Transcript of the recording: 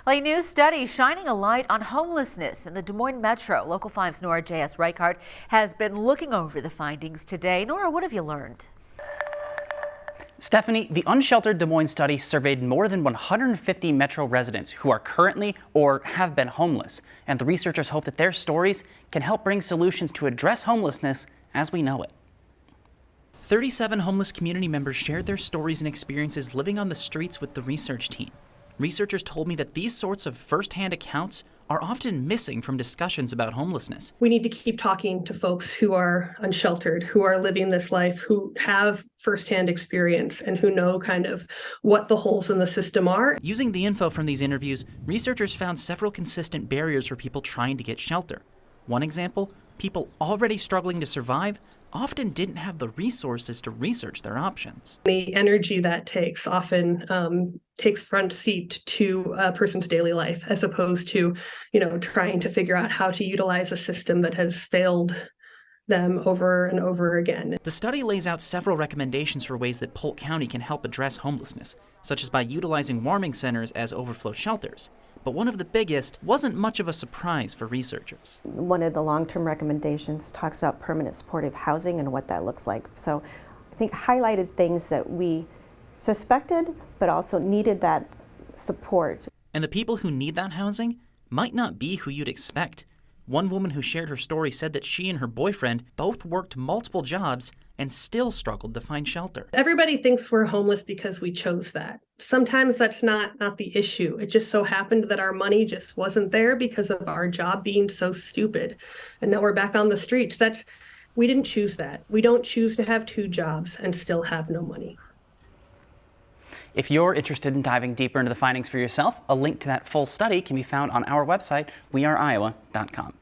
A new study shining a light on homelessness in the Des Moines Metro. Local 5's Nora J.S. Reichart has been looking over the findings today. Nora, what have you learned? Stephanie, the unsheltered Des Moines study surveyed more than 150 Metro residents who are currently or have been homeless. And the researchers hope that their stories can help bring solutions to address homelessness as we know it. 37 homeless community members shared their stories and experiences living on the streets with the research team. Researchers told me that these sorts of first-hand accounts are often missing from discussions about homelessness. We need to keep talking to folks who are unsheltered, who are living this life, who have firsthand experience and who know kind of what the holes in the system are. Using the info from these interviews, researchers found several consistent barriers for people trying to get shelter. One example, people already struggling to survive often didn't have the resources to research their options. The energy that takes often takes front seat to a person's daily life, as opposed to, trying to figure out how to utilize a system that has failed them over and over again. The study lays out several recommendations for ways that Polk County can help address homelessness, such as by utilizing warming centers as overflow shelters. But one of the biggest wasn't much of a surprise for researchers. One of the long-term recommendations talks about permanent supportive housing and what that looks like. So I think highlighted things that we suspected, but also needed that support. And the people who need that housing might not be who you'd expect. One woman who shared her story said that she and her boyfriend both worked multiple jobs and still struggled to find shelter. Everybody thinks we're homeless because we chose that. Sometimes that's not the issue. It just so happened that our money just wasn't there because of our job being so stupid. And now we're back on the streets. We didn't choose that. We don't choose to have two jobs and still have no money. If you're interested in diving deeper into the findings for yourself, a link to that full study can be found on our website, weareiowa.com.